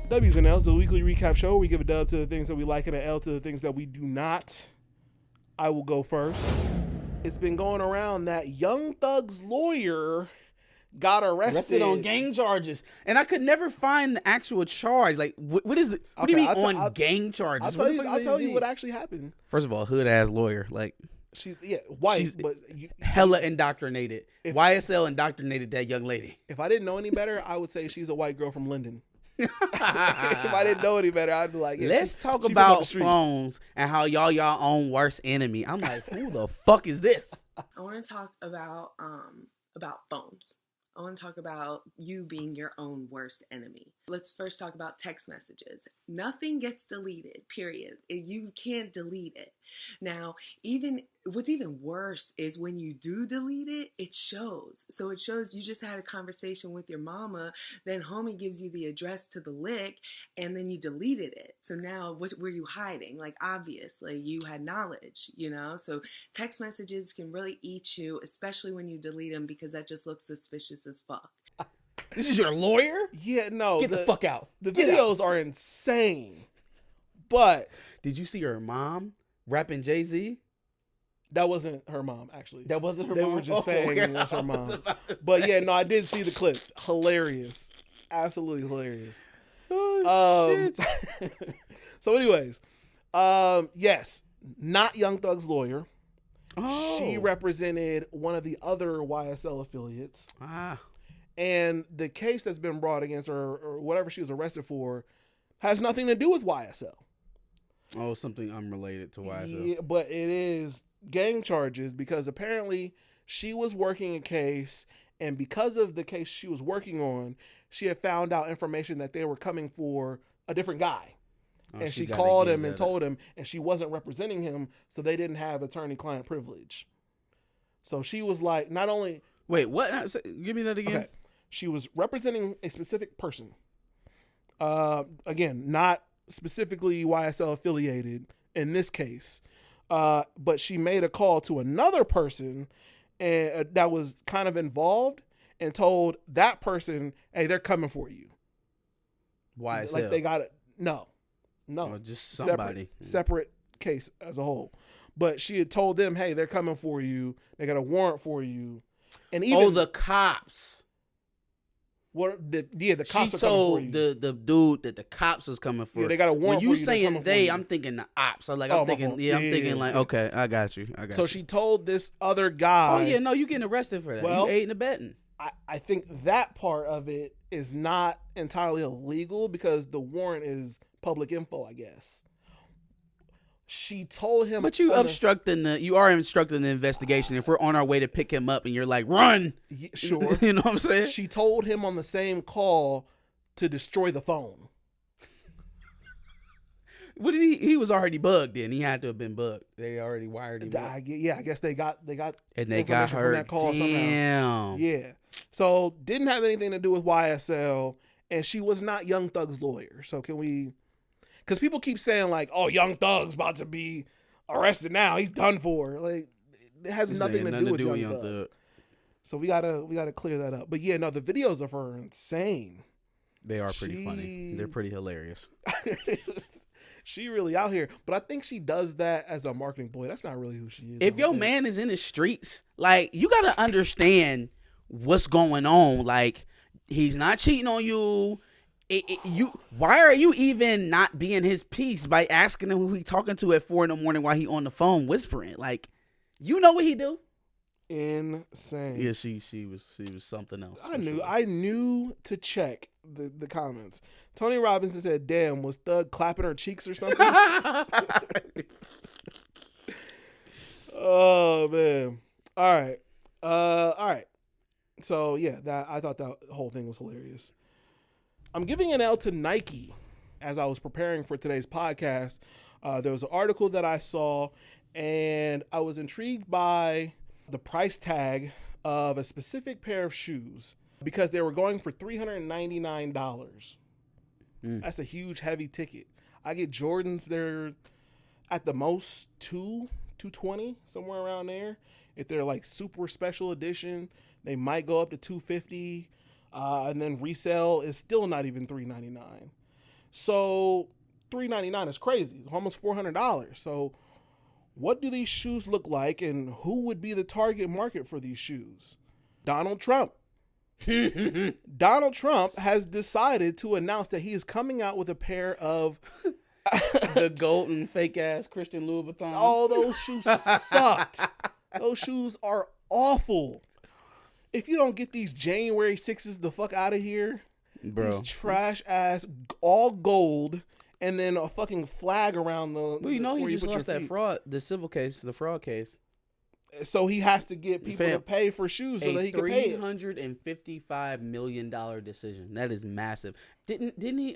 W's and L's, the weekly recap show where we give a dub to the things that we like and an L to the things that we do not. I will go first. It's been going around that Young Thug's lawyer got arrested on gang charges, and I could never find the actual charge. Like, what is it? What do you mean gang charges? I'll tell you what actually happened. First of all, hood ass lawyer, like she's white, she's but hella indoctrinated. YSL indoctrinated that young lady. If I didn't know any better, I would say she's a white girl from Linden. If I didn't know any better, I'd be like, yeah, let's talk about phones and how y'all own worst enemy. I'm like, who the fuck is this? I want to talk about phones. I want to talk about you being your own worst enemy. Let's first talk about text messages. Nothing gets deleted, period. You can't delete it. Now, what's even worse is when you do delete it, it shows. So it shows you just had a conversation with your mama, then homie gives you the address to the lick, and then you deleted it. So now what were you hiding? Like, obviously you had knowledge, So text messages can really eat you, especially when you delete them, because that just looks suspicious as fuck. This is your lawyer? Yeah, no. Get the fuck out. The videos are insane. But did you see her mom rapping Jay-Z? That wasn't her mom, actually. That wasn't her mom? They were just saying it was her mom. But yeah, no, I did see the clip. Hilarious. Absolutely hilarious. Oh, shit. So anyways, yes, not Young Thug's lawyer. Oh. She represented one of the other YSL affiliates. And the case that's been brought against her, or whatever she was arrested for, has nothing to do with YSL. Oh, something unrelated to YSL. Yeah, but it is gang charges because apparently she was working a case, and because of the case she was working on, she had found out information that they were coming for a different guy. And she called him and told him, and she wasn't representing him, so they didn't have attorney-client privilege. So she was like, not only... Wait, what? Give me that again. Okay. She was representing a specific person. Again, not specifically YSL affiliated in this case. But she made a call to another person that was kind of involved and told that person, hey, they're coming for you. YSL? Like they got it. No. Oh, just somebody. Separate case as a whole. But she had told them, hey, they're coming for you. They got a warrant for you. And even the cops. The cops she are coming for told you. the dude that the cops was coming for. Yeah, they got a warrant. When you saying they, I'm thinking the ops. I'm thinking okay, I got you. So she told this other guy. Oh yeah, no, you getting arrested for that. Well, you aiding and abetting. I think that part of it is not entirely illegal because the warrant is public info, I guess. She told him, but you are obstructing the investigation. If we're on our way to pick him up and you're like, run, sure, you know what I'm saying? She told him on the same call to destroy the phone. What did he was already bugged then. He had to have been bugged. They already wired him. I guess they got and they got her. From that call Damn. Somehow. Yeah. So didn't have anything to do with YSL, and she was not Young Thug's lawyer. So can we? Because people keep saying like, "Oh, Young Thug's about to be arrested now. He's done for." Like, it has nothing to do with Young Thug. So we gotta clear that up. But yeah, no, the videos of her are insane. They are pretty funny. They're pretty hilarious. She really out here, but I think she does that as a marketing ploy. That's not really who she is. If your man is in the streets, like, you gotta understand what's going on. Like, he's not cheating on you. Why are you even not being his piece by asking him who he talking to at 4 a.m. while he on the phone whispering? Like, you know what he do? Insane. Yeah, she was something else. I knew to check the comments. Tony Robinson said, "Damn, was Thug clapping her cheeks or something?" Oh man. All right. So yeah, I thought that whole thing was hilarious. I'm giving an L to Nike. As I was preparing for today's podcast, there was an article that I saw, and I was intrigued by the price tag of a specific pair of shoes because they were going for $399. That's a huge, heavy ticket. I get Jordans, they're at the most $220, somewhere around there. If they're like super special edition, they might go up to $250, and then resale is still not even $399. So $399 is crazy, almost $400. So what do these shoes look like, and who would be the target market for these shoes? Donald Trump. Donald Trump has decided to announce that he is coming out with a pair of The golden fake ass Christian Louboutin. Oh, those shoes sucked. Those shoes are awful. If you don't get these January 6s the fuck out of here, bro, these trash ass all gold and then a fucking flag around the. Well, you know, where he just put your lost that feet. fraud, the civil case, the fraud case. So he has to get people to Fam, pay for shoes so that he can pay it. $355 million decision. That is massive. Didn't he?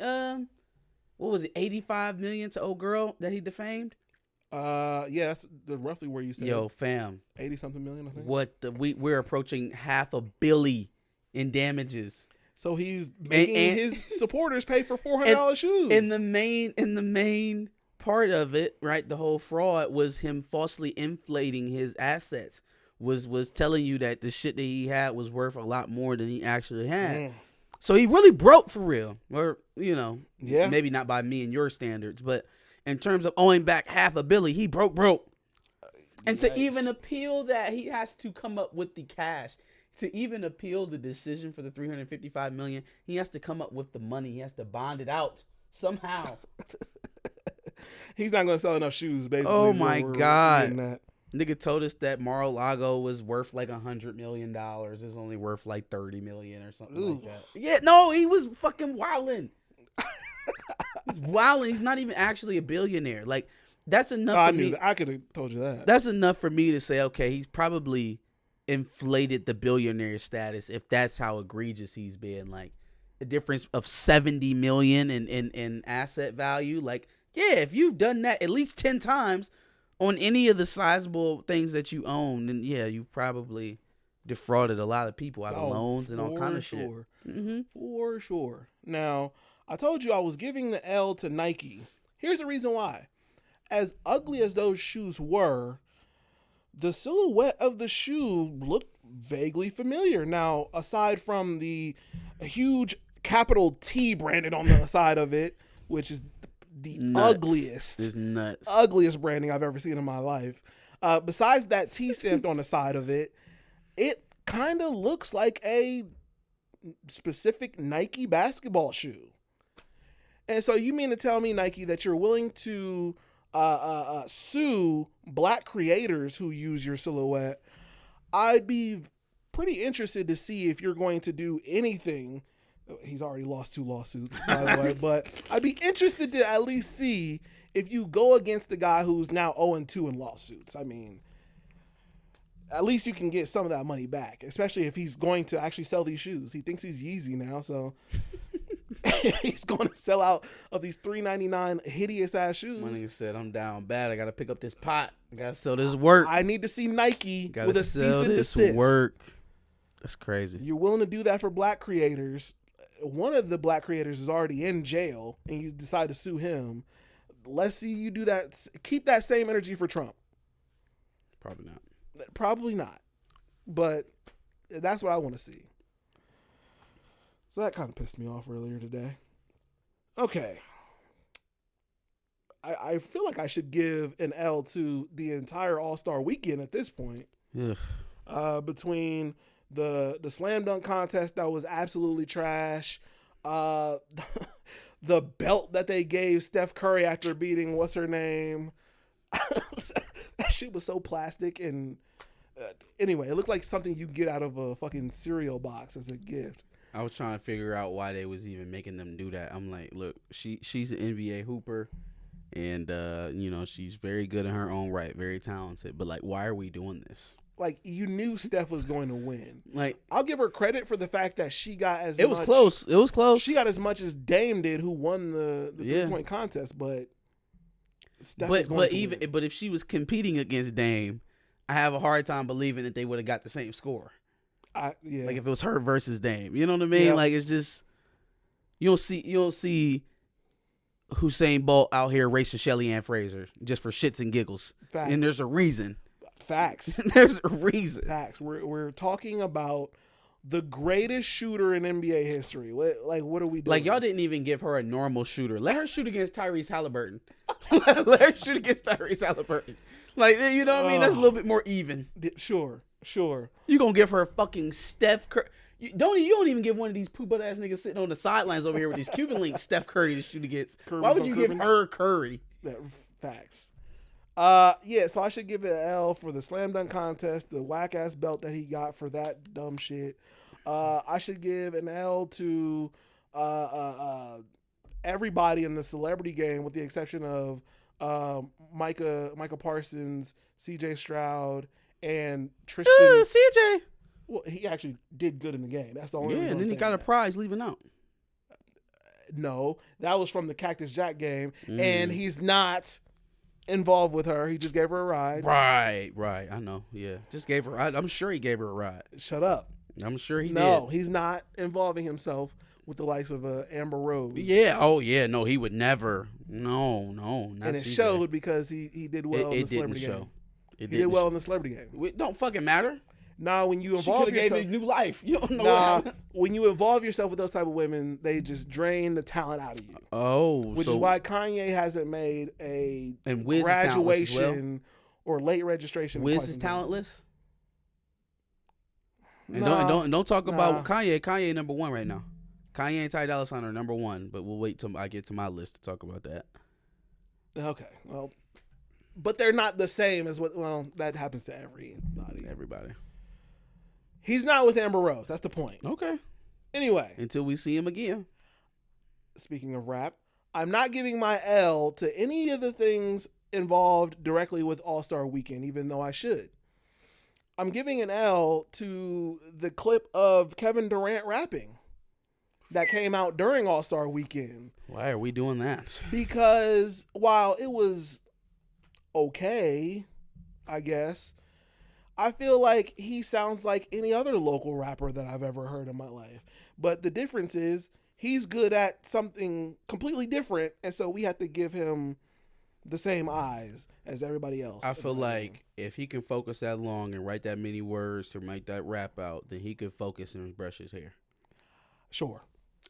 What was it? $85 million to old girl that he defamed. Yeah, that's roughly where you said. Yo, fam, 80 something million, I think. what we're approaching $500 million in damages. So he's making And- his supporters pay for $400 shoes. In the main part of it, right? The whole fraud was him falsely inflating his assets. Was telling you that the shit that he had was worth a lot more than he actually had. So he really broke for real. Or, you know, Yeah. maybe not by me and your standards, but in terms of owing back $500 million, he broke. And to Yikes. even appeal that, he has to come up with the cash. To even appeal the decision for the $355 million, he has to come up with the money. He has to bond it out somehow. He's not going to sell enough shoes, basically. Oh is what my we're God. getting at. Nigga told us that Mar-a-Lago was worth like $100 million. It's only worth like $30 million or something like Ooh. that. Yeah, no, he was fucking wilding. He's wilding. He's not even actually a billionaire. Like, that's enough I for knew me. that. I could have told you that. That's enough for me to say, okay, he's probably inflated the billionaire status if that's how egregious he's been. Like, a difference of $70 million in asset value. Like, yeah, if you've done that at least 10 times on any of the sizable things that you own, then yeah, you've probably defrauded a lot of people out of loans and all kind of shit. Mm-hmm. For sure. Now, I told you I was giving the L to Nike. Here's the reason why. As ugly as those shoes were, the silhouette of the shoe looked vaguely familiar. Now, aside from the huge capital T branded on the side of it, which is the Nuts. It's nuts. ugliest branding I've ever seen in my life. Besides that T stamped on the side of it, it kind of looks like a specific Nike basketball shoe. And so you mean to tell me, Nike, that you're willing to sue black creators who use your silhouette? I'd be pretty interested to see if you're going to do anything. He's already lost 2 lawsuits, by the way, but I'd be interested to at least see if you go against the guy who's now 0-2 in lawsuits. I mean, at least you can get some of that money back, especially if he's going to actually sell these shoes. He thinks he's Yeezy now, so he's going to sell out of these $399 hideous ass shoes. My nigga said, I'm down bad. I got to pick up this pot. I got to sell this work. I need to see Nike Gotta with a cease sell and this desist. work. That's crazy. You're willing to do that for black creators. One of the black creators is already in jail, and you decide to sue him. Let's see you do that. Keep that same energy for Trump. Probably not. Probably not. But that's what I want to see. So that kind of pissed me off earlier today. Okay. I feel like I should give an L to the entire All-Star weekend at this point. Ugh. Between the slam dunk contest that was absolutely trash, the belt that they gave Steph Curry after beating what's her name, that shit was so plastic. And anyway, it looked like something you get out of a fucking cereal box as a gift. I was trying to figure out why they was even making them do that. I'm like, look, she's an NBA hooper, and you know, she's very good in her own right, very talented. But like, why are we doing this? Like, you knew Steph was going to win. Like, I'll give her credit for the fact that she got as it was close. It was close. She got as much as Dame did, who won the 3-point contest. But Steph is going to win. But if she was competing against Dame, I have a hard time believing that they would have got the same score. Yeah. Like if it was her versus Dame, you know what I mean? Yeah. Like it's just you don't see Usain Bolt out here racing Shelly Ann Fraser just for shits and giggles. Facts. And there's a reason. Facts. There's a reason. Facts. We're talking about the greatest shooter in NBA history. What are we doing? Like, y'all didn't even give her a normal shooter. Let her shoot against Tyrese Halliburton. Let her shoot against Tyrese Halliburton. Like, you know what I mean? That's a little bit more even. Sure. You gonna give her fucking Steph Curry. You don't even give one of these poop ass niggas sitting on the sidelines over here with these Cuban links Steph Curry to shoot against. Why would you give her Curry? Facts. Yeah, so I should give it an L for the slam dunk contest, the whack ass belt that he got for that dumb shit. I should give an L to everybody in the celebrity game with the exception of Micah Parsons, CJ Stroud, and Tristan. CJ. Well, he actually did good in the game. That's the only reason. Yeah, and then he got a prize leaving out. No, that was from the Cactus Jack game, and he's not involved with her. He just gave her a ride. Right. I know. Yeah, just gave her. I'm sure he gave her a ride. Shut up. I'm sure he did. No, he's not involving himself with the likes of Amber Rose. Yeah. Oh, yeah. No, he would never. No. Not and it CJ. showed because he did well in the celebrity game. He did well in the celebrity game. It don't fucking matter. Nah, when you involve yourself, gave it new life. You don't know. Nah, when you involve yourself with those type of women, they just drain the talent out of you. Oh, which is why Kanye hasn't made a and Wiz graduation or late registration. Wiz is talentless. And don't talk about Kanye. Kanye number one right now. Kanye and Ty Dolla $ign are number one, but we'll wait till I get to my list to talk about that. Okay, well, but they're not the same as what. Well, that happens to everybody. He's not with Amber Rose. That's the point. Okay. Anyway. Until we see him again. Speaking of rap, I'm not giving my L to any of the things involved directly with All-Star Weekend, even though I should. I'm giving an L to the clip of Kevin Durant rapping that came out during All-Star Weekend. Why are we doing that? Because while it was okay, I guess, I feel like he sounds like any other local rapper that I've ever heard in my life. But the difference is he's good at something completely different, and so we have to give him the same eyes as everybody else. I feel like if he can focus that long and write that many words to make that rap out, then he could focus and brush his hair. Sure.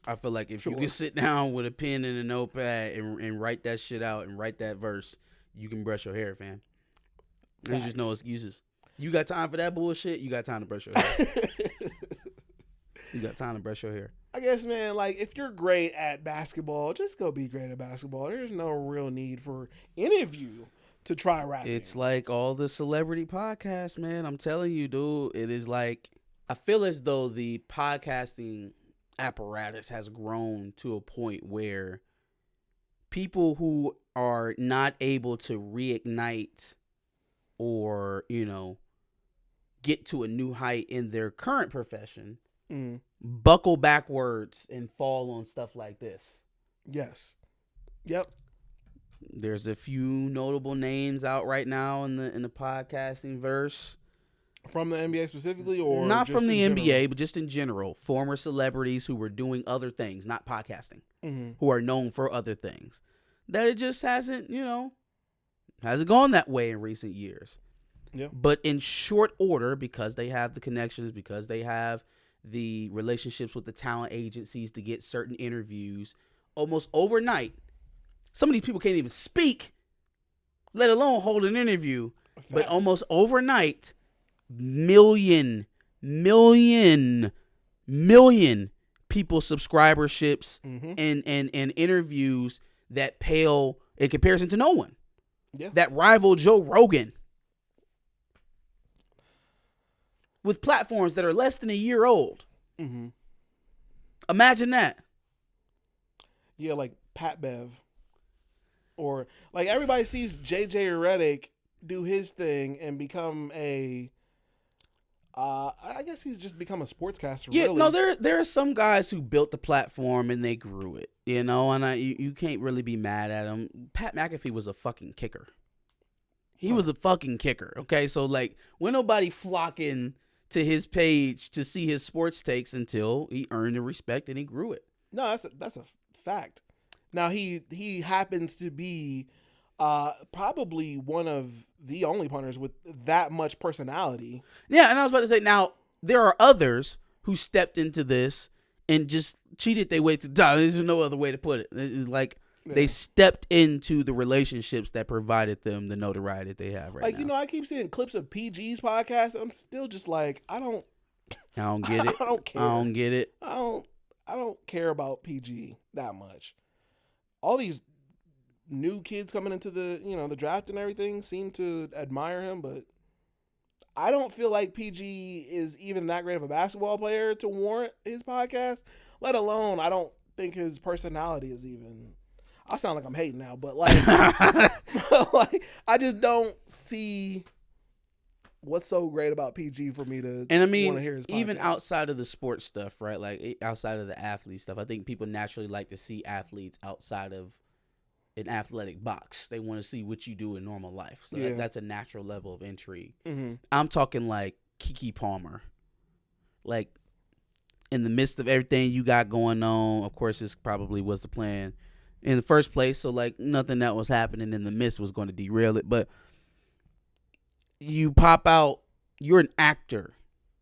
I feel like if you can sit down with a pen and a notepad and write that shit out and write that verse, you can brush your hair, fam. There's just no excuses. You got time for that bullshit? You got time to brush your hair. You got time to brush your hair. I guess, man, like, if you're great at basketball, just go be great at basketball. There's no real need for any of you to try rapping. It's like all the celebrity podcasts, man. I'm telling you, dude. It is like, I feel as though the podcasting apparatus has grown to a point where people who are not able to reignite or, get to a new height in their current profession, buckle backwards and fall on stuff like this. Yes. Yep. There's a few notable names out right now in the podcasting verse. From the NBA specifically, or not just from the NBA, general? but just in general. Former celebrities who were doing other things, not podcasting, who are known for other things. That it just hasn't gone that way in recent years. Yeah. But in short order, because they have the connections, because they have the relationships with the talent agencies to get certain interviews, almost overnight, some of these people can't even speak, let alone hold an interview. Facts. But almost overnight, million people subscriberships and interviews that pale in comparison to no one. Yeah. That rival Joe Rogan. With platforms that are less than a year old. Mm-hmm. Imagine that. Yeah, like Pat Bev. Or, like, everybody sees JJ Redick do his thing and become I guess he's just become a sportscaster. Yeah, really. no, there are some guys who built the platform and they grew it, and you can't really be mad at them. Pat McAfee was a fucking kicker. He was a fucking kicker, okay? So, like, when nobody flocking to his page to see his sports takes until he earned the respect and he grew it. No, that's a fact. Now, he happens to be probably one of the only punters with that much personality. Yeah, and I was about to say, now, there are others, who stepped into this and just cheated their way to the top. There's no other way to put it. It's like they stepped into the relationships that provided them the notoriety that they have right like, now. you know, I keep seeing clips of PG's podcast, and I'm still just like, I don't get it. I don't care. I don't get it. I don't care about PG that much. All these new kids coming into the, you know, the draft and everything seem to admire him, but I don't feel like PG is even that great of a basketball player to warrant his podcast, let alone I don't think his personality is even. I sound like I'm hating now, but like, like I just don't see what's so great about PG for me to And I mean, want to hear his podcast. even outside of the sports stuff, right? Like outside of the athlete stuff, I think people naturally like to see athletes outside of an athletic box. They want to see what you do in normal life. So that's a natural level of intrigue. Mm-hmm. I'm talking like Keke Palmer. Like in the midst of everything you got going on, of course, this probably was the plan in the first place. So like nothing that was happening in the midst was going to derail it. But you pop out, you're an actor.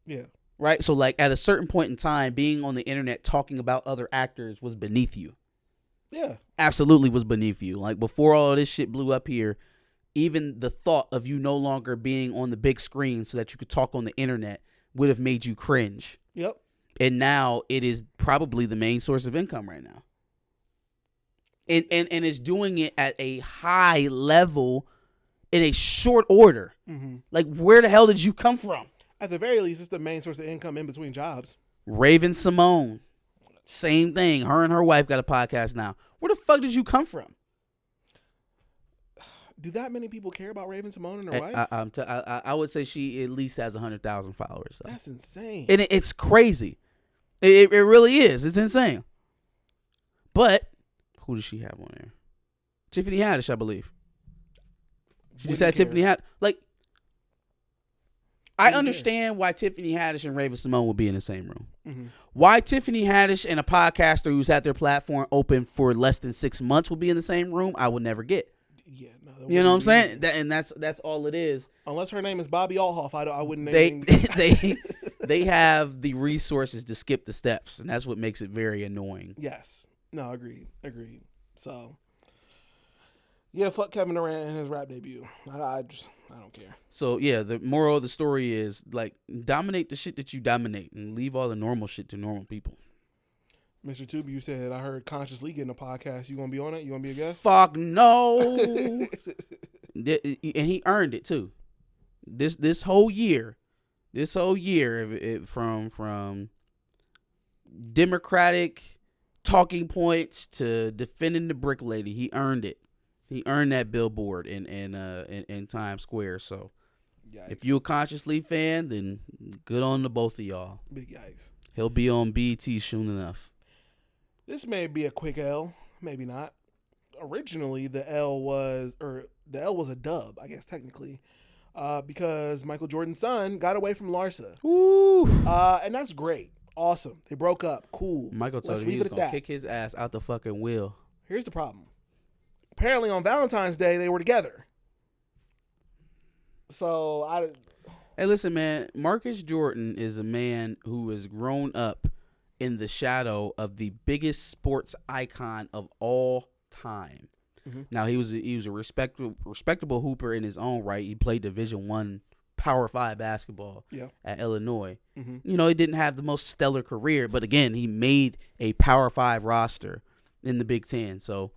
Yeah. Right? So like at a certain point in time, being on the internet talking about other actors was beneath you. Yeah. Absolutely was beneath you. Like before all of this shit blew up here, even the thought of you no longer being on the big screen so that you could talk on the internet would have made you cringe. Yep. And now it is probably the main source of income right now. And it's doing it at a high level in a short order. Mm-hmm. Like where the hell did you come from? At the very least, it's the main source of income in between jobs. Raven Simone. Same thing. Her and her wife got a podcast now. Where the fuck did you come from? Do that many people care about Raven Simone and her wife? I would say she at least has 100,000 followers. Though. That's insane. And it's crazy. It really is. It's insane. But who does she have on there? Tiffany Haddish, I believe. She just had Tiffany Haddish. Like, I understand why Tiffany Haddish and Raven Simone would be in the same room. Mm-hmm. Why Tiffany Haddish and a podcaster who's had their platform open for less than 6 months would be in the same room, I would never get. Yeah, no, you know what I'm saying? That's all it is. Unless her name is Bobby Althoff, I wouldn't. They have the resources to skip the steps, and that's what makes it very annoying. Yes. No, agreed. So, yeah, fuck Kevin Durant and his rap debut. I don't care. So yeah, the moral of the story is like dominate the shit that you dominate, and leave all the normal shit to normal people. Mr. Tube, you said I heard Consciously getting a podcast. You gonna be on it? You gonna be a guest? Fuck no. And he earned it too. This whole year, from Democratic talking points to defending the brick lady, he earned it. He earned that billboard in Times Square. So, yikes. If you a Consciously fan, then good on the both of y'all. Big yikes. He'll be on BET soon enough. This may be a quick L, maybe not. Originally, the L was a dub, I guess technically, because Michael Jordan's son got away from Larsa. Woo. And that's great, awesome. They broke up, cool. Michael told him he was gonna kick his ass out the fucking wheel. Here's the problem. Apparently, on Valentine's Day, they were together. So Hey, listen, man. Marcus Jordan is a man who has grown up in the shadow of the biggest sports icon of all time. Mm-hmm. Now, he was a respectable hooper in his own right. He played Division I Power 5 basketball at Illinois. Mm-hmm. You know, he didn't have the most stellar career, but again, he made a Power 5 roster in the Big Ten. So,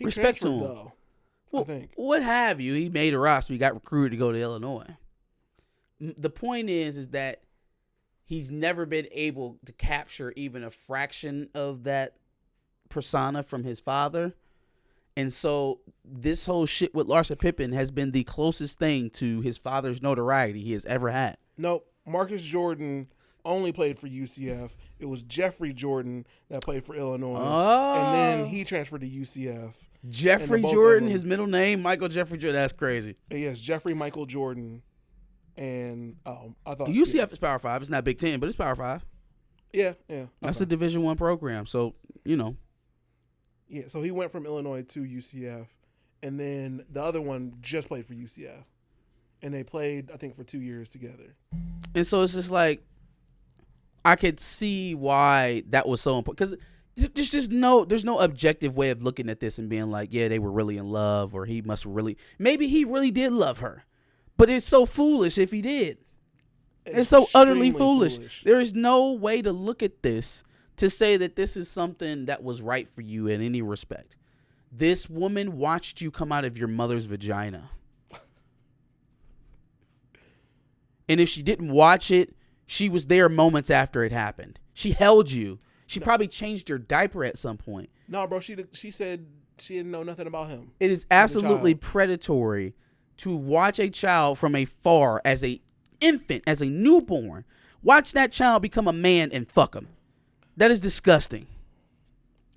respect to him. Though, well, I think. What have you? He made a roster. He got recruited to go to Illinois. The point is that he's never been able to capture even a fraction of that persona from his father. And so this whole shit with Larsa Pippen has been the closest thing to his father's notoriety he has ever had. Nope. Marcus Jordan only played for UCF. It was Jeffrey Jordan that played for Illinois. Oh. And then he transferred to UCF. Jeffrey Jordan, his middle name, Michael Jeffrey Jordan. That's crazy. Yes, Jeffrey Michael Jordan. And I thought UCF is Power 5. It's not Big Ten, but it's Power 5. Yeah. That's a Division I program. So, you know. Yeah, so he went from Illinois to UCF, and then the other one just played for UCF. And they played, I think, for 2 years together. And so it's just like, I could see why that was so important, because there's no objective way of looking at this and being like, yeah, they were really in love, or maybe he really did love her, but it's so foolish if he did. It's so utterly foolish. There is no way to look at this to say that this is something that was right for you in any respect. This woman watched you come out of your mother's vagina. And if she didn't watch it, she was there moments after it happened. She held you. She probably changed your diaper at some point. No, bro, she said she didn't know nothing about him. It is absolutely predatory to watch a child from afar as a infant, as a newborn. Watch that child become a man and fuck him. That is disgusting.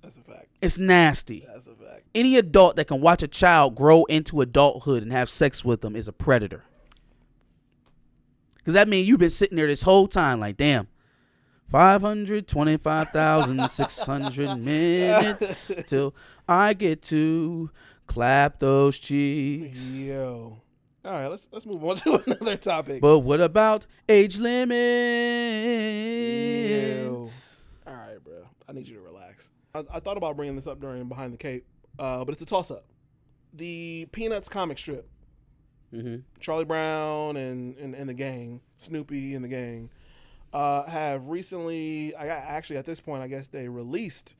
That's a fact. It's nasty. That's a fact. Any adult that can watch a child grow into adulthood and have sex with them is a predator. Because that means you've been sitting there this whole time like, damn, 525,600 minutes till I get to clap those cheeks. Yo. All right, let's move on to another topic. But what about age limits? All right, bro. I need you to relax. I thought about bringing this up during Behind the Cape, but it's a toss-up. The Peanuts comic strip. Mm-hmm. Charlie Brown and the gang, Snoopy and the gang, have recently, actually at this point, I guess they released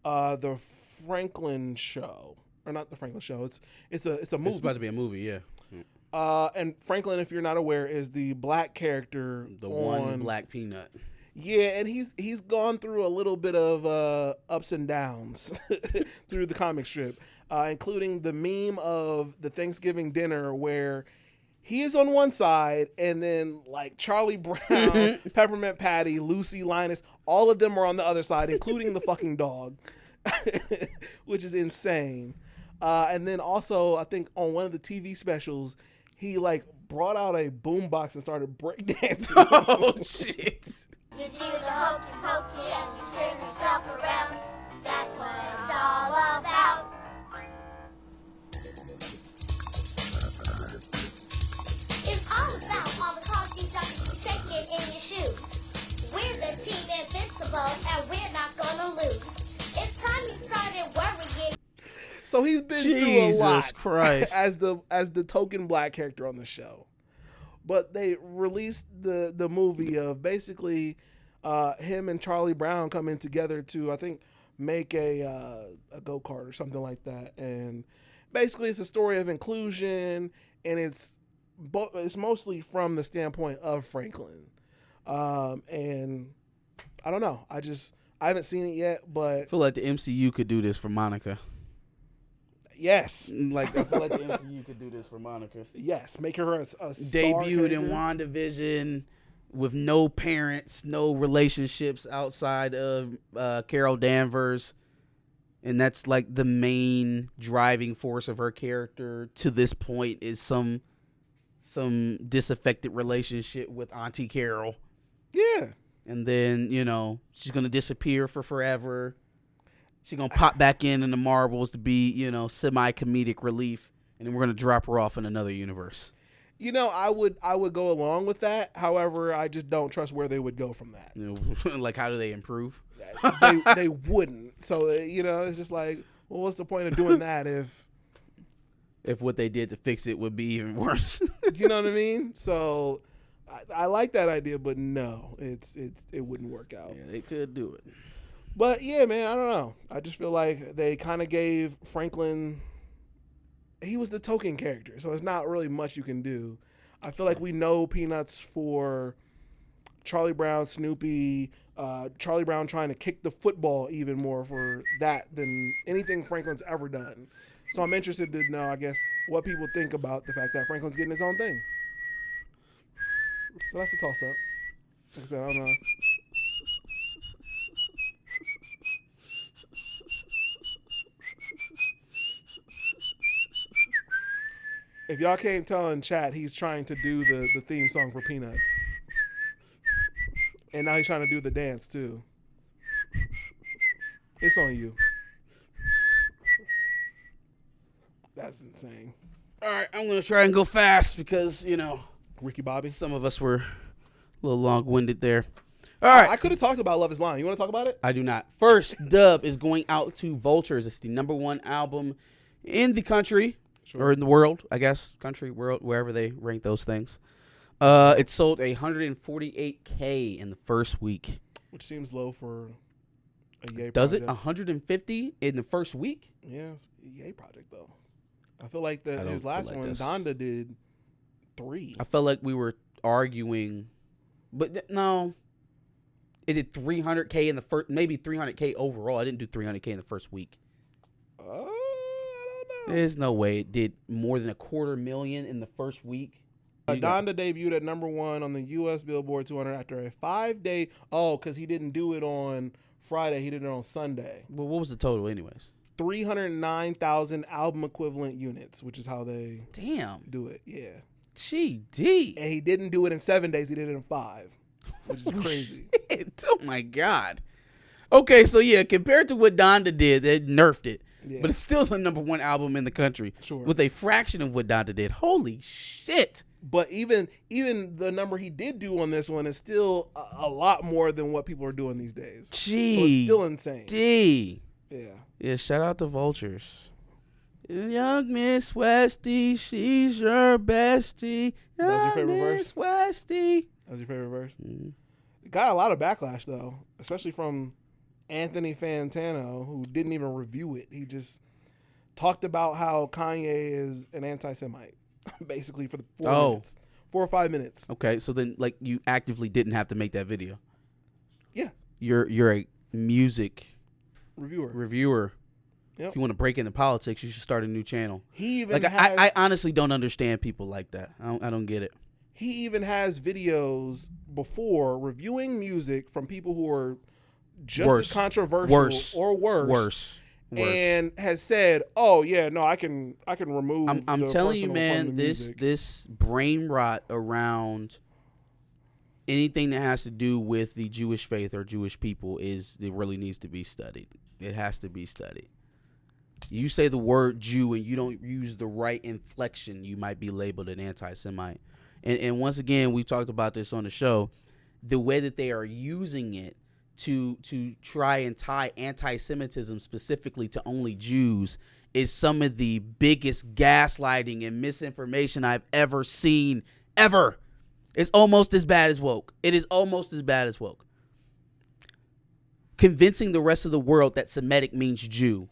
the Franklin show. Or not the Franklin show. It's a movie. It's about to be a movie, yeah. And Franklin, if you're not aware, is the black character. The one black peanut. Yeah, and he's gone through a little bit of ups and downs through the comic strip, including the meme of the Thanksgiving dinner where he is on one side and then like Charlie Brown, Peppermint Patty, Lucy, Linus, all of them are on the other side, including the fucking dog, which is insane. And then also, I think on one of the TV specials, he like brought out a boombox and started breakdancing. Oh shit! You do the hokey pokey and you turn yourself around. That's what it's all about. It's all about all the coffee jumping, shaking in your shoes. We're the team invincible and we're not gonna lose. It's time you started worrying. So he's been through a lot Christ. as the token black character on the show. But they released the movie of basically him and Charlie Brown coming together to, I think, make a go-kart or something like that. And basically it's a story of inclusion, and it's mostly from the standpoint of Franklin. And I don't know. I haven't seen it yet, but I feel like the MCU could do this for Monica. yes. I feel like the MCU could do this for Monica. Yes, make her a star Debuted in character. WandaVision with no parents, no relationships outside of Carol Danvers. And that's like the main driving force of her character to this point is some disaffected relationship with Auntie Carol. Yeah. And then, she's going to disappear for forever. She's going to pop back in the Marvels to be, semi-comedic relief. And then we're going to drop her off in another universe. I would go along with that. However, I just don't trust where they would go from that. Like, how do they improve? They wouldn't. So, it's just like, well, what's the point of doing that if what they did to fix it would be even worse. you know what I mean? So I like that idea, but no, it wouldn't work out. Yeah, they could do it. But yeah, man, I don't know. I just feel like they kind of gave Franklin, he was the token character, so there's not really much you can do. I feel like we know Peanuts for Charlie Brown, Snoopy, Charlie Brown trying to kick the football even more for that than anything Franklin's ever done. So I'm interested to know, I guess, what people think about the fact that Franklin's getting his own thing. So that's the toss-up. Like I said, I don't know. If y'all can't tell in chat, he's trying to do the theme song for Peanuts. And now he's trying to do the dance, too. It's on you. That's insane. All right, I'm going to try and go fast because, Ricky Bobby. some of us were a little long-winded there. All right. I could have talked about Love Is Blind. You want to talk about it? I do not. First dub is going out to Vultures. It's the #1 album in the country or in the world, I guess. Country, world, wherever they rank those things. It sold 148K in the first week. Which seems low for a Ye Does project. it? 150 in the first week? Yeah, it's a Ye project though. I feel like that don't his feel last like one, this. Donda did 3. I felt like we were arguing, but no. It did 300K in the first, maybe 300K overall. I didn't do 300K in the first week. I don't know. There's no way it did more than $250,000 in the first week. Donda debuted at #1 on the U.S. Billboard 200 after a 5-day. Oh, because he didn't do it on Friday. He did it on Sunday. Well, what was the total, anyways? 309,000 album equivalent units, which is how they Damn. do it. Yeah. GD. And he didn't do it in 7 days. He did it in 5, which is crazy. Oh, my God. Okay, so yeah, compared to what Donda did, they nerfed it. Yeah. But it's still the #1 album in the country. Sure. With a fraction of what Donda did. Holy shit. But even the number he did do on this one is still a lot more than what people are doing these days. So it's still insane. D. Yeah. Yeah, shout out to Vultures. Young Miss Westy, she's your bestie. That was your Young favorite verse? Miss Westy. That was your favorite verse? Mm-hmm. It got a lot of backlash, though, especially from Anthony Fantano, who didn't even review it. He just talked about how Kanye is an anti-Semite, basically, for the 4 or 5 minutes. Okay, so then like you actively didn't have to make that video. Yeah. You're a music Reviewer. Yep. If you want to break into politics, you should start a new channel. He even Like has, I honestly don't understand people like that. I don't get it. he even has videos before reviewing music from people who are just Worse. as controversial or worse. And has said, "Oh yeah, no, I can remove." I'm the telling you, personal from man, the this music." this brain rot around anything that has to do with the Jewish faith or Jewish people it really needs to be studied. It has to be studied. You say the word Jew and you don't use the right inflection, you might be labeled an anti-Semite. And once again, we talked about this on the show. The way that they are using it to try and tie anti-Semitism specifically to only Jews is some of the biggest gaslighting and misinformation I've ever seen, ever. It's almost as bad as woke. It is almost as bad as woke. Convincing the rest of the world that Semitic means Jew,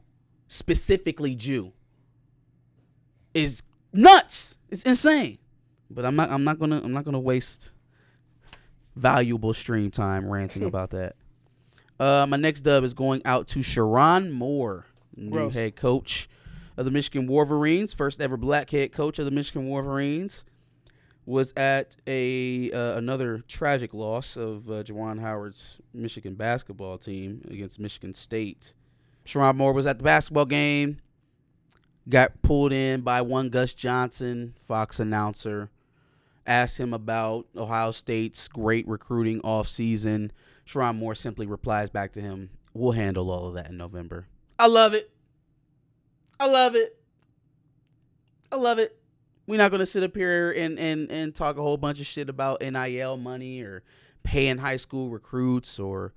specifically Jew, is nuts. It's insane. But I'm not gonna waste valuable stream time ranting about that. My next dub is going out to Sharon Moore, new head coach of the Michigan Wolverines, first ever black head coach of the Michigan Wolverines. Was at another tragic loss of Juwan Howard's Michigan basketball team against Michigan State. Sharon Moore was at the basketball game, got pulled in by one Gus Johnson, Fox announcer, asked him about Ohio State's great recruiting offseason. Sharon Moore simply replies back to him, "We'll handle all of that in November." I love it. I love it. I love it. We're not going to sit up here and talk a whole bunch of shit about NIL money or paying high school recruits or,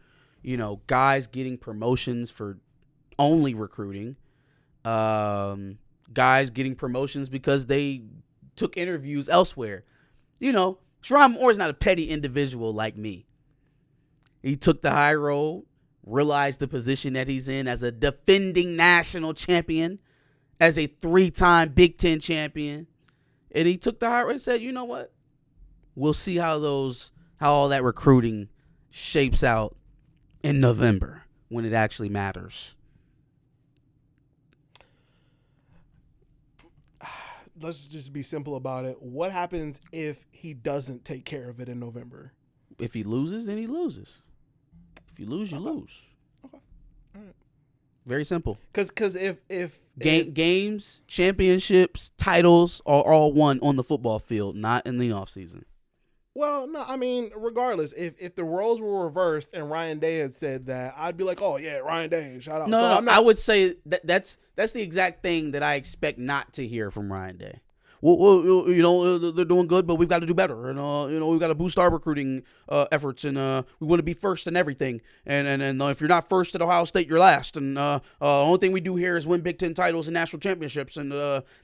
guys getting promotions for only recruiting. Guys getting promotions because they took interviews elsewhere. Sharon Moore is not a petty individual like me. He took the high road, realized the position that he's in as a defending national champion, as a 3-time Big Ten champion. And he took the high road and said, you know what? We'll see how all that recruiting shapes out in November when it actually matters. Let's just be simple about it. What happens if he doesn't take care of it in November? If he loses, then he loses. If you lose, you lose. Okay. All right. Very simple. Because if games, championships, titles are all won on the football field, not in the offseason. Well, no, I mean, regardless, if the roles were reversed and Ryan Day had said that, I'd be like, oh yeah, Ryan Day, shout out. No, I would say that's the exact thing that I expect not to hear from Ryan Day. well, they're doing good, but we've got to do better, and we've got to boost our recruiting efforts, and we want to be first in everything, and if you're not first at Ohio State, you're last, and the only thing we do here is win Big Ten titles and national championships, and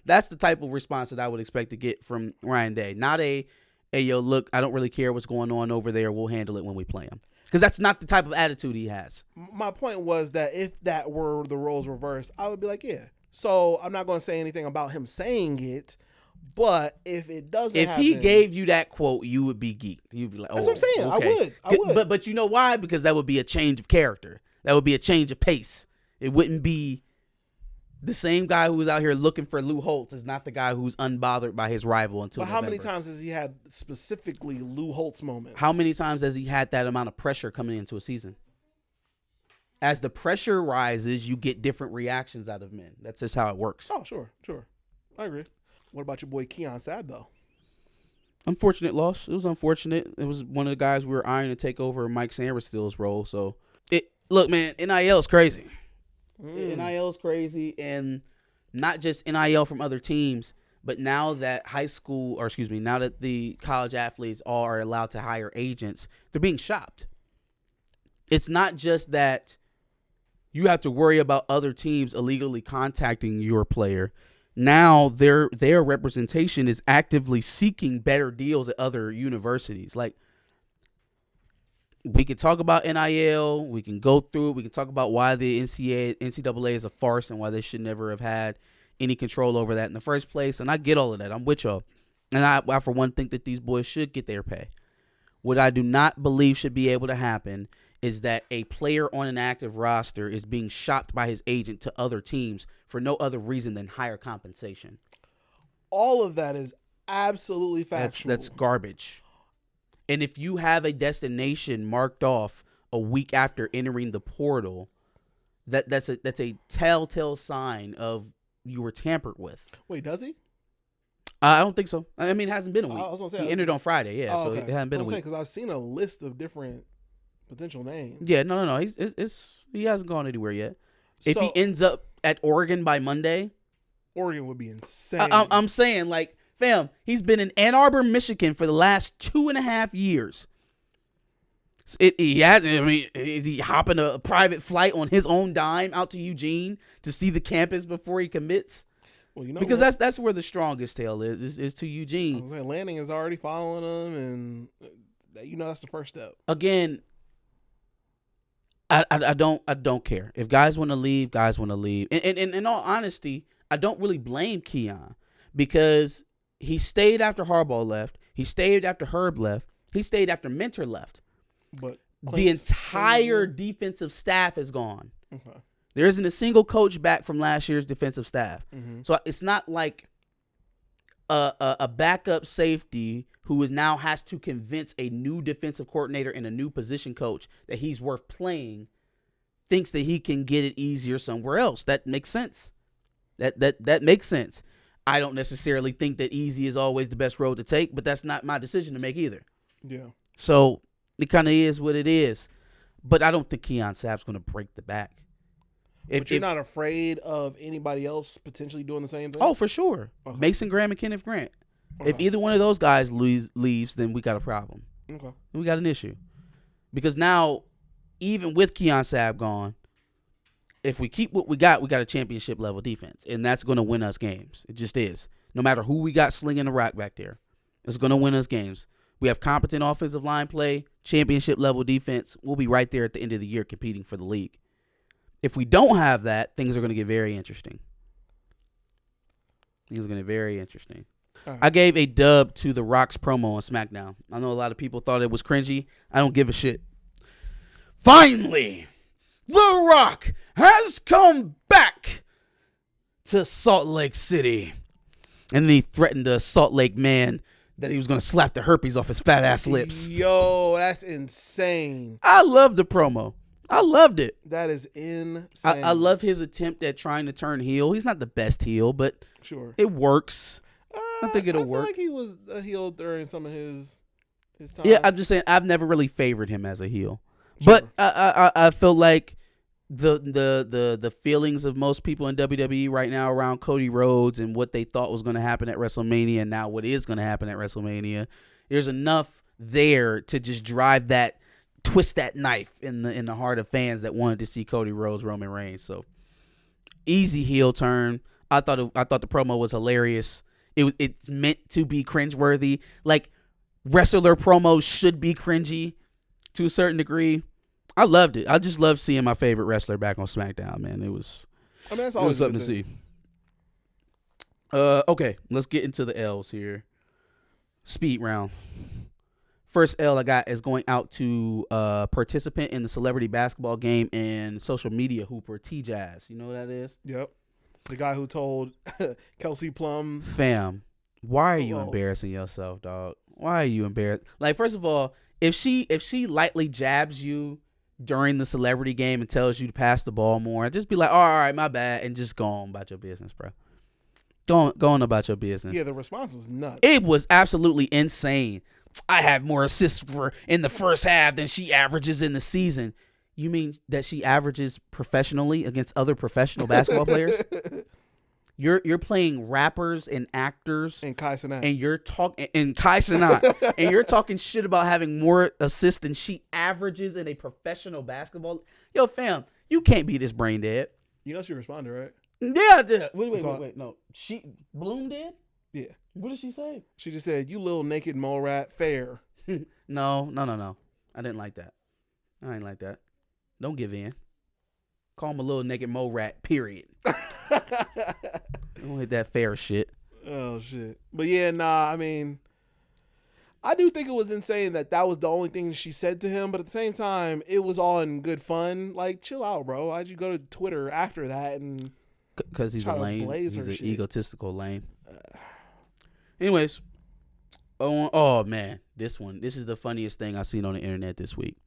that's the type of response that I would expect to get from Ryan Day. Not hey, yo, look, I don't really care what's going on over there. We'll handle it when we play them. Because that's not the type of attitude he has. My point was that if that were the roles reversed, I would be like, yeah. So I'm not going to say anything about him saying it, but if it doesn't If happen, he gave you that quote, you would be geeked. You'd be like, oh, that's what I'm saying. okay. I would. But you know why? Because that would be a change of character. That would be a change of pace. It wouldn't be the same guy who was out here looking for Lou Holtz is not the guy who's unbothered by his rival until But how many November. times has he had specifically Lou Holtz moments? How many times has he had that amount of pressure coming into a season? As the pressure rises, you get different reactions out of men. That's just how it works. Oh, sure. I agree. What about your boy Keon Sabb, though? Unfortunate loss. It was unfortunate. It was one of the guys we were eyeing to take over Mike Sainristil's role. So, look, man, NIL is crazy. NIL is crazy, and not just NIL from other teams, but now that now that the college athletes all are allowed to hire agents, they're being shopped. It's not just that you have to worry about other teams illegally contacting your player. Now their representation is actively seeking better deals at other universities. Like, we can talk about NIL. We can go through it. We can talk about why the NCAA is a farce and why they should never have had any control over that in the first place. And I get all of that. I'm with y'all. And I for one, think that these boys should get their pay. What I do not believe should be able to happen is that a player on an active roster is being shopped by his agent to other teams for no other reason than higher compensation. All of that is absolutely factual. That's garbage. And if you have a destination marked off a week after entering the portal, that's a telltale sign of you were tampered with. Wait, does he? I don't think so. I mean, it hasn't been a week. I was gonna say, He entered on Friday, yeah. Oh, So okay. it hasn't been a week. Because I've seen a list of different potential names. Yeah, no. He hasn't gone anywhere yet. If So- he ends up at Oregon by Monday, Oregon would be insane. I'm saying, like, fam, he's been in Ann Arbor, Michigan for the last 2.5 years. He hasn't. I mean, is he hopping a private flight on his own dime out to Eugene to see the campus before he commits? Well, you know Because what? that's where the strongest tail is to I Eugene. was saying, Lanning is already following him, and that's the first step. Again, I don't care. If guys want to leave, guys want to leave. And in all honesty, I don't really blame Keon because he stayed after Harbaugh left. He stayed after Herb left. He stayed after Mentor left. But The entire defensive staff is gone. Okay. There isn't a single coach back from last year's defensive staff. Mhm. So it's not like a backup safety who now has to convince a new defensive coordinator and a new position coach that he's worth playing, thinks that he can get it easier somewhere else. That makes sense. That makes sense. I don't necessarily think that easy is always the best road to take, but that's not my decision to make either. Yeah. So it kind of is what it is. But I don't think Keon Sabb's going to break the back. But you're not afraid of anybody else potentially doing the same thing? Oh, for sure. Okay. Mason Graham and Kenneth Grant. If Okay. either one of those guys leaves, then we got a problem. Okay. We got an issue. Because now, even with Keon Sabb gone, if we keep what we got a championship level defense. And that's going to win us games. It just is. No matter who we got slinging the rock back there, it's going to win us games. We have competent offensive line play, championship level defense. We'll be right there at the end of the year competing for the league. If we don't have that, things are going to get very interesting. Things are going to get very interesting. All right. I gave a dub to The Rock's promo on SmackDown. I know a lot of people thought it was cringy. I don't give a shit. Finally, The Rock has come back to Salt Lake City. And then he threatened a Salt Lake man that he was going to slap the herpes off his fat ass lips. Yo, that's insane. I love the promo. I loved it. That is insane. I love his attempt at trying to turn heel. He's not the best heel, but Sure. it works. I think it'll work. I feel like he was a heel during some of his time. Yeah, I'm just saying I've never really favored him as a heel. Sure. But I feel like the feelings of most people in WWE right now around Cody Rhodes and what they thought was going to happen at WrestleMania and now what is going to happen at WrestleMania. There's enough there to just twist that knife in the heart of fans that wanted to see Cody Rhodes, Roman Reigns. So easy heel turn. I thought the promo was hilarious. It's meant to be cringeworthy. Like, wrestler promos should be cringy to a certain degree. I loved it. I just loved seeing my favorite wrestler back on SmackDown, man. It was That's always something to see. Okay, let's get into the L's here. Speed round. First L I got is going out to participant in the celebrity basketball game and social media hooper T-Jazz. You know who that is? Yep. The guy who told Kelsey Plum. Fam, why are you embarrassing yourself, dog? Why are you embarrassed? Like, first of all, if she lightly jabs you during the celebrity game and tells you to pass the ball more, just be like, oh, all right, my bad, and just go on about your business, bro. Go on about your business. Yeah, the response was nuts. It was absolutely insane. I had more assists in the first half than she averages in the season. You mean that she averages professionally against other professional basketball players? You're playing rappers and actors and Kai Cenat. And you're talking and Kai Cenat and you're talking shit about having more assists than she averages in a professional basketball. Yo, fam, you can't be this brain dead. You know she responded, right? Yeah, I did. Wait. No, Bloom did. Yeah. What did she say? She just said, "You little naked mole rat, fair." No. I didn't like that. I ain't like that. Don't give in. Call him a little naked mole rat, period. Don't hit that fair shit. Oh, shit. But yeah, I mean, I do think it was insane that was the only thing she said to him. But at the same time, it was all in good fun. Like, chill out, bro. Why'd you go to Twitter after that? And because he's a lame. He's an shit. Egotistical lame. Anyways. Oh, man. This is the funniest thing I've seen on the internet this week.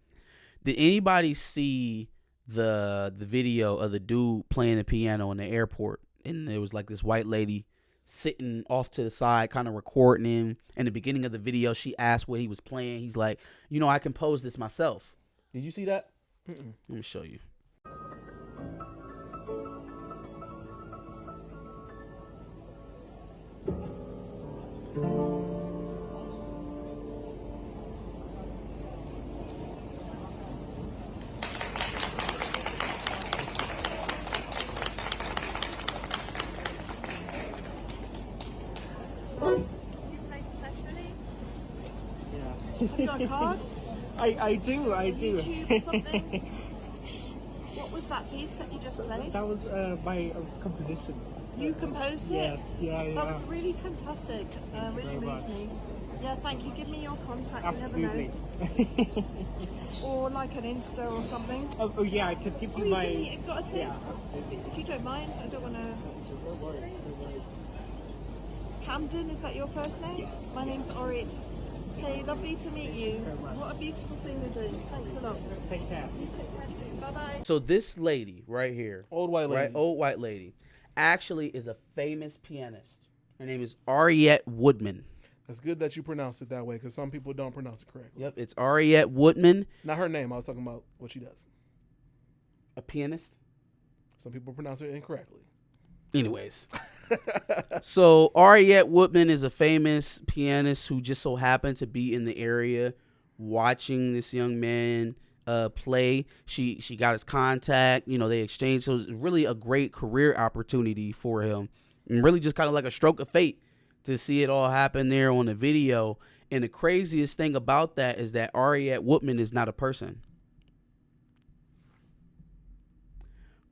Did anybody see the video of the dude playing the piano in the airport? And there was like this white lady sitting off to the side, kind of recording him. In the beginning of the video, she asked what he was playing. He's like, I composed this myself. Did you see that? Mm-mm. Let me show you. Have you got a card? I do. YouTube or something? What was that piece that you just played? That was my composition. You composed it? Yes, yeah. That was really fantastic. Really moved me. Yeah, thank you. Give me your contact. Absolutely. You never know. Or like an Insta or something. Oh yeah, I could give you my. You've got a thing? Yeah, absolutely. If you don't mind, I don't want to. Camden, is that your first name? Yes. My name's Orit. Hey, lovely to meet you. What a beautiful thing to do. Thanks a lot. Take care. Bye-bye. So this lady right here, Old white lady. right, old white lady, actually is a famous pianist. Her name is Ariette Woodman. It's good that you pronounced it that way because some people don't pronounce it correctly. Yep, it's Ariette Woodman, Not her name. I was talking about what she does. a pianist. Some people pronounce it incorrectly. Anyways, so Ariette Woodman is a famous pianist who just so happened to be in the area watching this young man play. She got his contact. They exchanged. So it was really a great career opportunity for him, and really just kind of like a stroke of fate to see it all happen there on the video. And the craziest thing about that is that Ariette Woodman is not a person.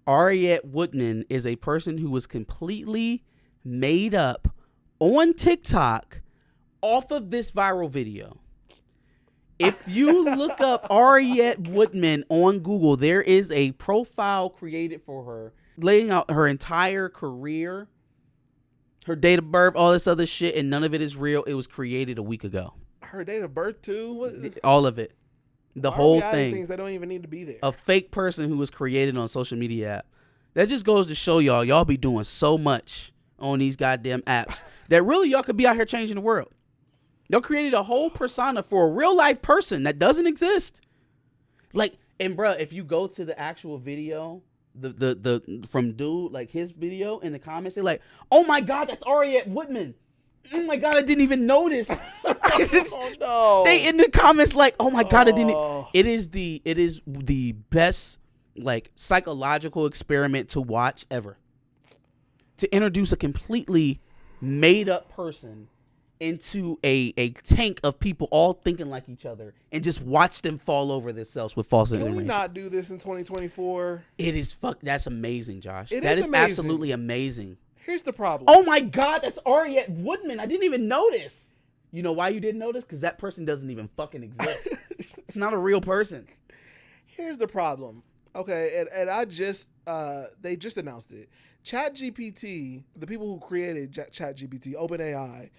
Ariette Woodman is a person who was completely made up on TikTok off of this viral video. If you look up Ariette Woodman on Google, there is a profile created for her laying out her entire career, her date of birth, all this other shit, and none of it is real. It was created a week ago. Her date of birth too. What? All of it. The Why whole are we adding thing. Things that don't even need to be there. A fake person who was created on a social media app. That just goes to show y'all be doing so much on these goddamn apps that really y'all could be out here changing the world. Y'all created a whole persona for a real life person that doesn't exist. Like, And bro, if you go to the actual video, the from dude, like his video in the comments, they're like, "Oh my God, that's Ariette Woodman. Oh my God, I didn't even notice." Oh no! They in the comments like, "Oh my God, I didn't." Oh. It is the best like psychological experiment to watch ever. To introduce a completely made up person into a tank of people all thinking like each other and just watch them fall over themselves with false Can we information. not do this in 2024? It is that's amazing, Josh. It That is is amazing. absolutely amazing. Here's the problem. Oh my God, that's Ariette Woodman. I didn't even notice. You know why you didn't notice? Because that person doesn't even fucking exist. It's not a real person. Here's the problem. Okay, and I just they just announced it. ChatGPT, the people who created ChatGPT, OpenAI,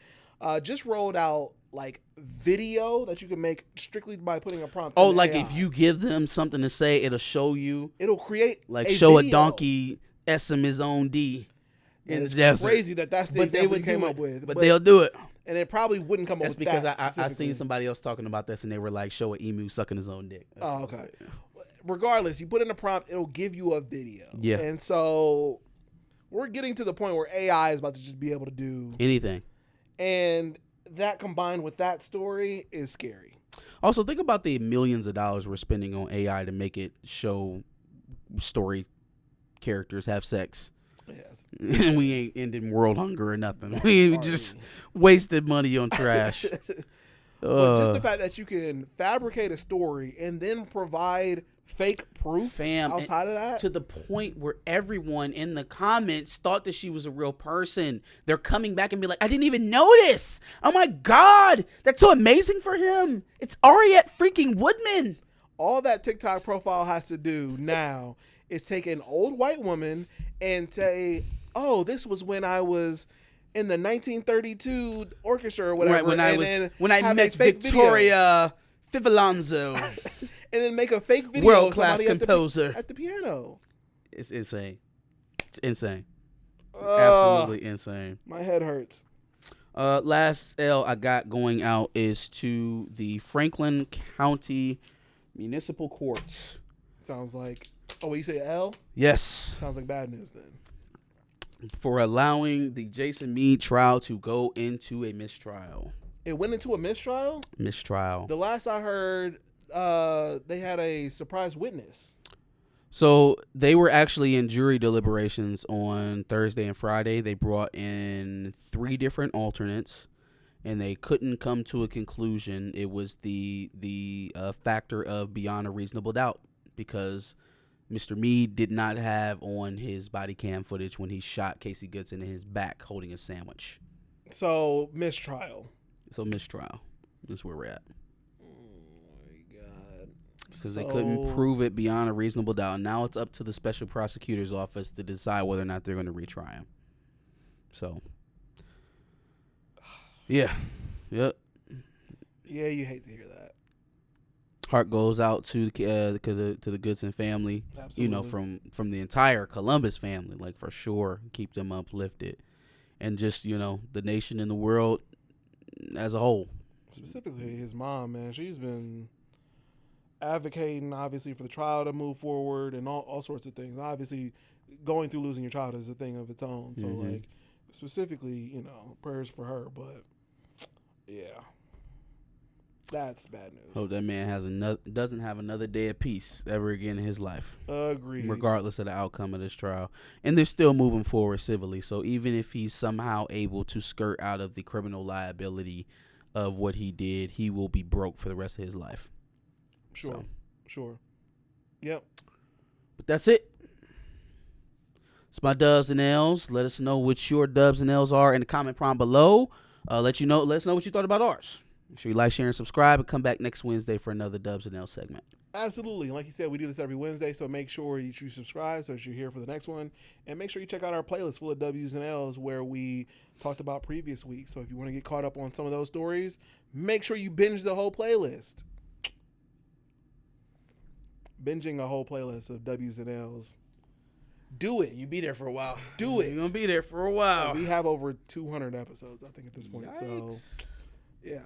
just rolled out like video that you can make strictly by putting a prompt. Oh, in like AI. if you give them something to say, it'll show you. It'll create Like a show video. a donkey SM his own D in And the it's desert. crazy that that's the But they example would you came do up it. with. But they'll do it. and it probably wouldn't come up That's with because that I specifically. seen somebody else talking about this and they were like, show an emu sucking his own dick. That's Oh, what I okay. said. Regardless, you put in a prompt, it'll give you a video. Yeah. And so we're getting to the point where AI is about to just be able to do, Anything. and that combined with that story is scary. Also, think about the millions of dollars we're spending on AI to make it show story characters have sex. Yes. And we ain't ending world hunger or nothing. We just wasted money on trash. But just the fact that you can fabricate a story and then provide fake proof Fam, outside of that. to the point where everyone in the comments thought that she was a real person. They're coming back and be like, I didn't even notice. Oh my God, that's so amazing for him. It's Ariette freaking Woodman. All that TikTok profile has to do now is take an old white woman and say, oh, this was when I was in the 1932 orchestra or whatever. Right, when I have a met fake video. Victoria Fivolonzo. And then make a fake video. World-class of somebody composer. at the piano. It's insane. It's insane. Ugh, Absolutely insane. my head hurts. Last L I got going out is to the Franklin County Municipal Court. Sounds like, oh, you say L? Yes. Sounds like bad news then. For allowing the Jason Meade trial to go into a mistrial. It went into a mistrial? Mistrial. The last I heard, they had a surprise witness. So they were actually in jury deliberations on Thursday and Friday. They brought in 3 different alternates, and they couldn't come to a conclusion. It was the factor of beyond a reasonable doubt, because Mr. Meade did not have on his body cam footage when he shot Casey Goodson in his back holding a sandwich. So, mistrial. So mistrial. That's where we're at. God. Because they couldn't prove it beyond a reasonable doubt. Now it's up to the special prosecutor's office to decide whether or not they're going to retry him. So, yeah. Yep. Yeah, you hate to hear that. Heart goes out to the Goodson family. Absolutely. You know, from the entire Columbus family, like, for sure. Keep them uplifted. And just, you know, the nation and the world as a whole. Specifically his mom, man. She's been advocating, obviously, for the trial to move forward and all sorts of things. Obviously, going through losing your child is a thing of its own. So, like, specifically, you know, prayers for her. But, yeah. That's bad news. Hope that man doesn't have another day of peace ever again in his life. Agreed. Regardless of the outcome of this trial. And they're still moving forward civilly. So even if he's somehow able to skirt out of the criminal liability of what he did, he will be broke for the rest of his life. Sure. So. Sure. Yep. But that's it. It's my dubs and L's. Let us know what your dubs and L's are in the comment prompt below. Let us know what you thought about ours. Make sure you like, share, and subscribe, and come back next Wednesday for another Dubs and L's segment. Absolutely. Like you said, we do this every Wednesday, so make sure you subscribe so that you're here for the next one. And make sure you check out our playlist full of W's and L's where we talked about previous weeks. So if you want to get caught up on some of those stories, make sure you binge the whole playlist. Binging a whole playlist of W's and L's. Do it. You be there for a while. Do it. You're going to be there for a while. We have over 200 episodes, I think, at this point. Yikes. So, yeah.